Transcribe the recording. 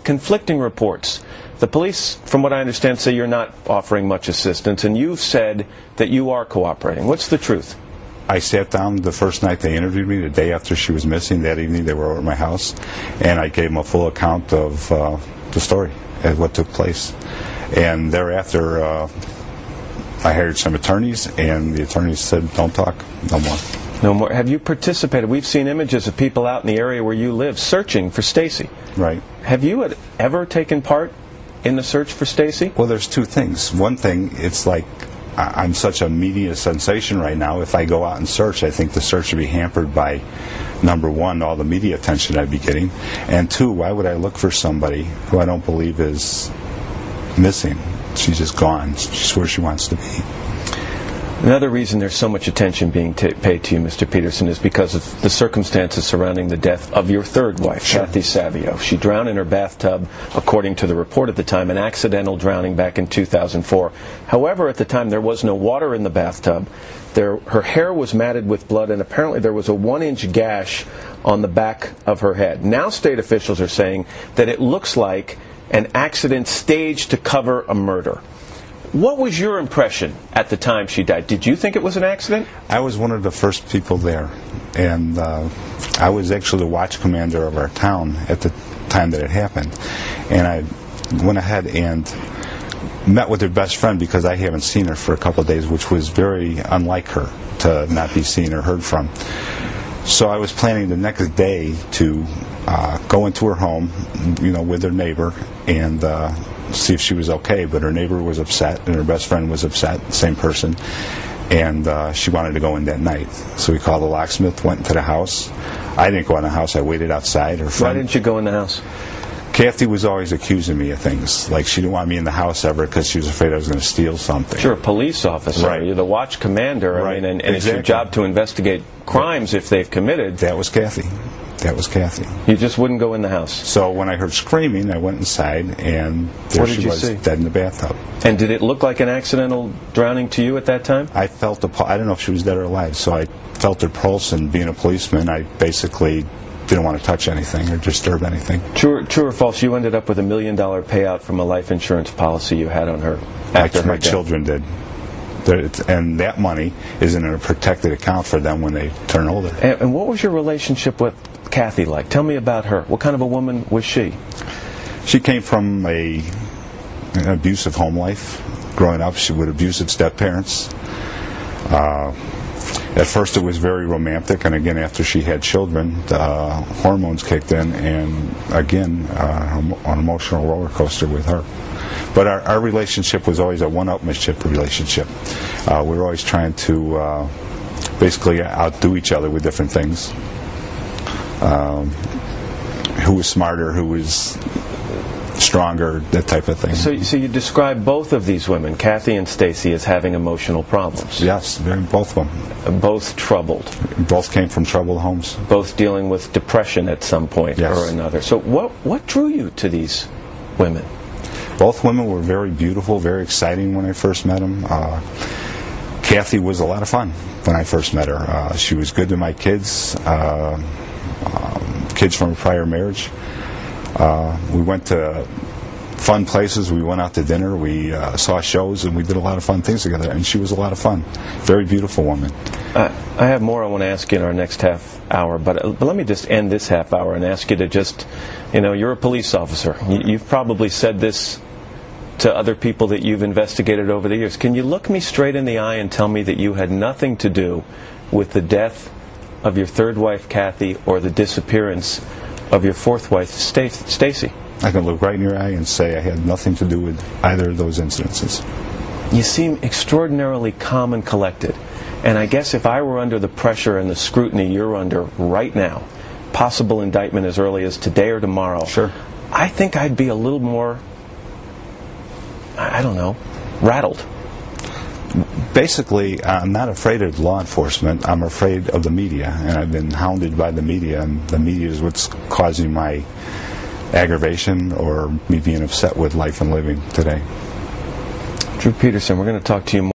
conflicting reports. The police, from what I understand, say you're not offering much assistance, and you've said that you are cooperating. What's the truth? I sat down the first night they interviewed me, the day after she was missing. That evening they were over at my house, and I gave them a full account of the story and what took place. And thereafter, I hired some attorneys, and the attorneys said, don't talk, no more. No more. Have you participated? We've seen images of people out in the area where you live searching for Stacy. Right. Have you ever taken part in the search for Stacy? Well, there's two things. One thing, it's like I'm such a media sensation right now. If I go out and search, I think the search would be hampered by, number one, all the media attention I'd be getting, and two, why would I look for somebody who I don't believe is missing? She's just gone. She's where she wants to be. Another reason there's so much attention being paid to you, Mr. Peterson, is because of the circumstances surrounding the death of your third wife, Sure. Kathy Savio. She drowned in her bathtub, according to the report at the time, an accidental drowning back in 2004. However, at the time, there was no water in the bathtub. Her hair was matted with blood, and apparently there was a 1-inch gash on the back of her head. Now state officials are saying that it looks like an accident staged to cover a murder. What was your impression at the time she died? Did you think it was an accident? I was one of the first people there, and I was actually the watch commander of our town at the time that it happened. And I went ahead and met with her best friend because I haven't seen her for a couple of days, which was very unlike her to not be seen or heard from. So I was planning the next day to go into her home, with her neighbor and see if she was okay. But her neighbor was upset, and her best friend was upset, same person, and she wanted to go in that night. So we called the locksmith, went into the house. I didn't go in the house. I waited outside. Her friend, why didn't you go in the house? Kathy was always accusing me of things. Like, she didn't want me in the house ever because she was afraid I was going to steal something. You're a police officer. Right. You're the watch commander. Right. I mean, and Exactly. It's your job to investigate crimes if they've committed. That was Kathy. That was Kathy. You just wouldn't go in the house. So when I heard screaming, I went inside, and there she was, dead in the bathtub. And did it look like an accidental drowning to you at that time? I felt I don't know if she was dead or alive, so I felt her pulse, and being a policeman, I basically didn't want to touch anything or disturb anything. True or false, you ended up with $1 million payout from a life insurance policy you had on her after my children did. And that money is in a protected account for them when they turn older. And what was your relationship with Kathy like? Tell me about her. What kind of a woman was she? She came from an abusive home life. Growing up, she with abusive step-parents. At first it was very romantic, and again after she had children, the hormones kicked in, and again an emotional roller coaster with her. But our relationship was always a one-upmanship relationship. We were always trying to basically outdo each other with different things. Who was smarter, who was stronger, that type of thing. So you describe both of these women, Kathy and Stacy, as having emotional problems. Yes, both of them. Both troubled. Both came from troubled homes. Both dealing with depression at some point or another. So what drew you to these women? Both women were very beautiful, very exciting when I first met them. Kathy was a lot of fun when I first met her. She was good to my kids, kids from a prior marriage. We went to fun places. We went out to dinner. We saw shows, and we did a lot of fun things together. And she was a lot of fun. Very beautiful woman. I have more I want to ask you in our next half hour, but let me just end this half hour and ask you to just, you're a police officer. You've probably said this to other people that you've investigated over the years. Can you look me straight in the eye and tell me that you had nothing to do with the death of your third wife, Kathy, or the disappearance of your fourth wife, Stacy? I can look right in your eye and say I had nothing to do with either of those incidences. You seem extraordinarily calm and collected. And I guess if I were under the pressure and the scrutiny you're under right now, possible indictment as early as today or tomorrow, sure, I think I'd be a little more, rattled. Basically, I'm not afraid of law enforcement. I'm afraid of the media, and I've been hounded by the media, and the media is what's causing my aggravation or me being upset with life and living today. Drew Peterson, we're going to talk to you more.